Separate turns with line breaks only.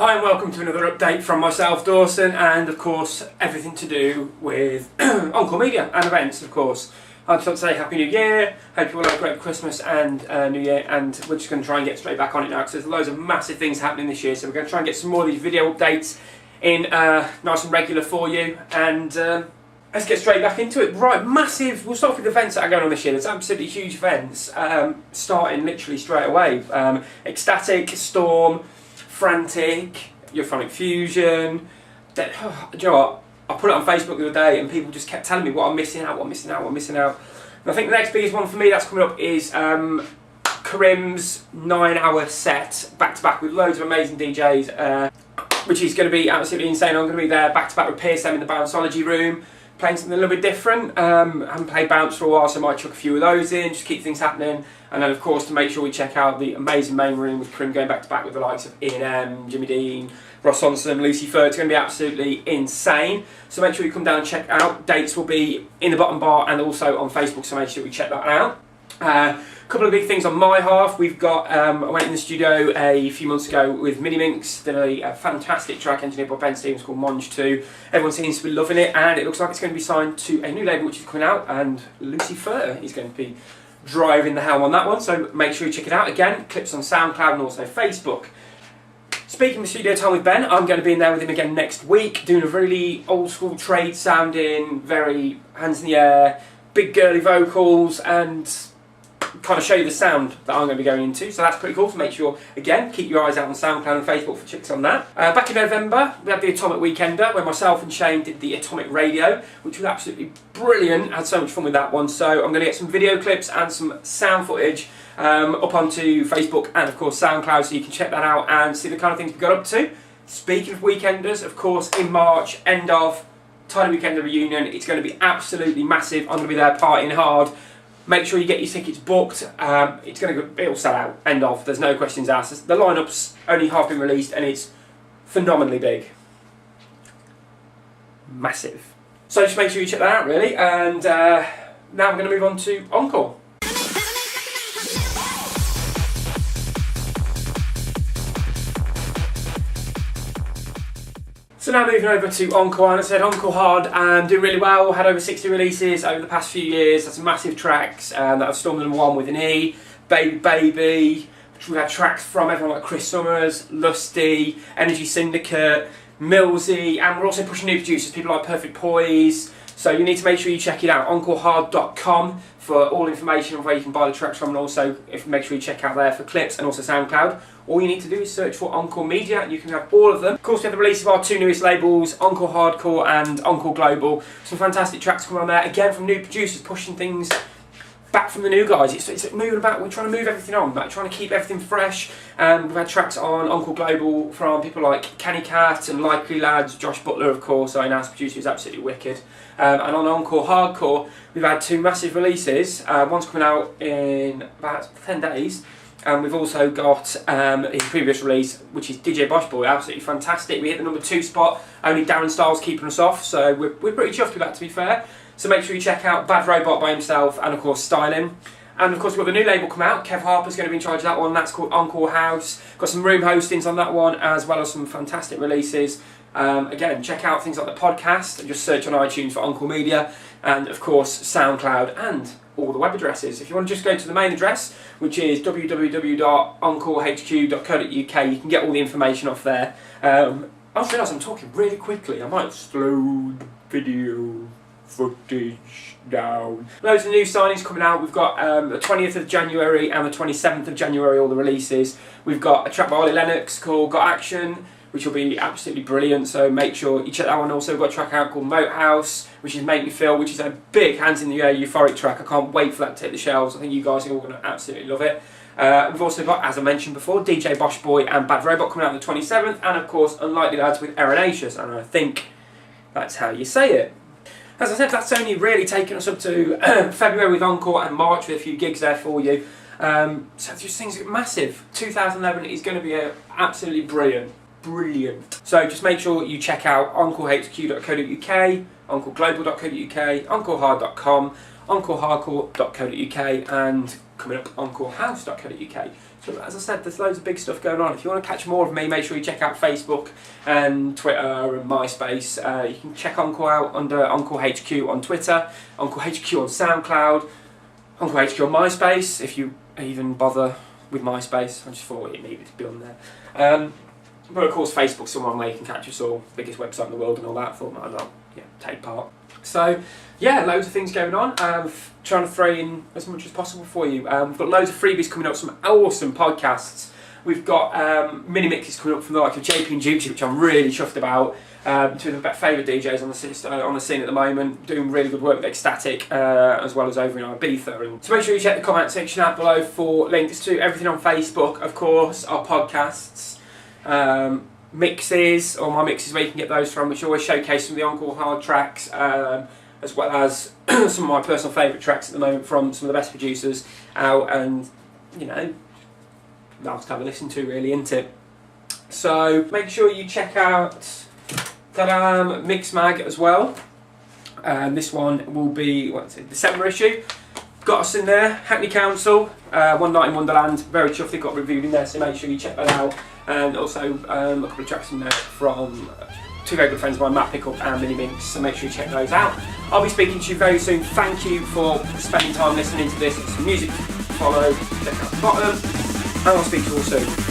Hi and welcome to another update from myself, Dawson, and of course everything to do with Encore Media and events, of course. I'd just like to say Happy New Year, hope you all had a great Christmas and New Year, and we're just going to try and get straight back on it now because there's loads of massive things happening this year, so we're going to try and get some more of these video updates in nice and regular for you, and let's get straight back into it. Right, massive, we'll start with the events that are going on this year. There's absolutely huge events starting literally straight away. Xstatic, Storm, Frantic, Euphonic Fusion. Do you know what? I put it on Facebook the other day and people just kept telling me what I'm missing out, what I'm missing out, what I'm missing out. And I think the next biggest one for me that's coming up is Karim's 9-hour set, back to back with loads of amazing DJs, which is going to be absolutely insane. I'm going to be there back to back with Pearson in the Bounceology room, playing something a little bit different. I haven't played bounce for a while, so I might chuck a few of those in, just keep things happening. And then of course to make sure we check out the amazing main room with Karim going back to back with the likes of Ian, Jimmy Dean, Ross Onson, Lucy Fur. It's going to be absolutely insane. So make sure you come down and check out. Dates will be in the bottom bar and also on Facebook, so make sure we check that out. A couple of big things on my half. We've got, I went in the studio a few months ago with Mini Minx, did a fantastic track engineered by Ben Stevens called Monge 2. Everyone seems to be loving it, and it looks like it's going to be signed to a new label which is coming out, and Lucy Fur is going to be driving the helm on that one, so make sure you check it out. Again, clips on SoundCloud and also Facebook. Speaking of studio time with Ben, I'm going to be in there with him again next week, doing a really old school trade sounding, very hands in the air, big girly vocals, and kind of show you the sound that I'm going to be going into, so that's pretty cool. So make sure, again, keep your eyes out on SoundCloud and Facebook for checks on that. Back in November, we had the Atomic Weekender, where myself and Shane did the Atomic Radio, which was absolutely brilliant. Had so much fun with that one, so I'm going to get some video clips and some sound footage up onto Facebook and of course SoundCloud, so you can check that out and see the kind of things we got up to. Speaking of weekenders, of course, in March, end of Tidy Weekender reunion, it's going to be absolutely massive. I'm going to be there partying hard. Make sure you get your tickets booked. It'll sell out. End of. There's no questions asked. The lineup's only half been released and it's phenomenally big. Massive. So just make sure you check that out, really. And now we're going to move on to Encore. So now moving over to Encore, and I said Encore Hard and doing really well. Had over 60 releases over the past few years. Had some massive tracks that have stormed #1 with an E, Baby Baby. We've had tracks from everyone like Chris Summers, Lusty, Energy Syndicate, Millsy, and we're also pushing new producers, people like Prefect Poise. So you need to make sure you check it out, EncoreHard.com, for all information of where you can buy the tracks from, and also make sure you check out there for clips and also SoundCloud. All you need to do is search for Encore Media and you can have all of them. Of course, we have the release of our two newest labels, Encore Hardcore and Encore Global. Some fantastic tracks coming on there, again from new producers, pushing things back from the new guys. It's moving about, we're trying to move everything on, like trying to keep everything fresh. We've had tracks on Encore Global from people like Kenny Cat and Likely Ladz, Josh Butler of course, our in-house producer who's absolutely wicked. And on Encore Hardcore, we've had two massive releases. One's coming out in about 10 days. And we've also got his previous release, which is DJ Boshboy, absolutely fantastic. We hit the #2 spot, only Darren Styles keeping us off, so we're pretty chuffed with that, to be fair. So make sure you check out Bad Robot by himself and of course Stylin. And of course we've got the new label come out, Kev Harper's going to be in charge of that one, that's called Encore House. Got some room hostings on that one as well as some fantastic releases. Again, check out things like the podcast and just search on iTunes for Encore Media, and of course SoundCloud and all the web addresses. If you want to just go to the main address, which is www.encorehq.co.uk, you can get all the information off there. I just realised I'm talking really quickly. I might slow the video footage down. Loads of new signings coming out. We've got the 20th of January and the 27th of January, all the releases. We've got a track by Olly Lennox called Got Action, which will be absolutely brilliant, so make sure you check that one. Also, we've got a track out called Moathouse, which is Make Me Feel, which is a big hands in the air euphoric track. I can't wait for that to hit the shelves. I think you guys are all going to absolutely love it. We've also got, as I mentioned before, DJ Boshboy and Bad Robot coming out on the 27th, and of course Unlikely Ladz with Erinaceous, and I think that's how you say it. As I said, that's only really taken us up to February with Encore and March with a few gigs there for you. So just things are massive. 2011 is going to be absolutely brilliant. So just make sure you check out EncoreHQ.co.uk, EncoreGlobal.co.uk, EncoreHard.com, encorehardcore.co.uk and coming up encorehouse.co.uk. So as I said, there's loads of big stuff going on. If you want to catch more of me, make sure you check out Facebook and Twitter and MySpace. You can check Encore out under Encore HQ on Twitter, Encore HQ on SoundCloud, Encore HQ on MySpace, if you even bother with MySpace. I just thought it needed to be on there. But of course Facebook's the one where you can catch us all, biggest website in the world and all that. I thought might as well take part. So yeah, loads of things going on. Trying to throw in as much as possible for you. We've got loads of freebies coming up, some awesome podcasts. We've got mini mixes coming up from the likes of JP and Juicy, which I'm really chuffed about. Two of my favourite DJs on the scene at the moment, doing really good work with Xstatic, as well as over in Ibiza. And so make sure you check the comment section out below for links to everything on Facebook, of course, our podcasts, mixes, or my mixes where you can get those from, which always showcase some of the Encore Hard tracks, as well as some of my personal favourite tracks at the moment from some of the best producers out, and you know, nice to have a listen to, really, isn't it? So make sure you check out that Mix Mag as well. This one will be, what's it, December issue. Got us in there, Hackney Council, One Night in Wonderland, very chuffed, they've got reviewed in there, so make sure you check that out. And also a couple of tracks in there from two very good friends of mine, Matt Pickup and Mini Minx, so make sure you check those out. I'll be speaking to you very soon. Thank you for spending time listening to this. It's some music to follow, check out the bottom, and I'll speak to you all soon.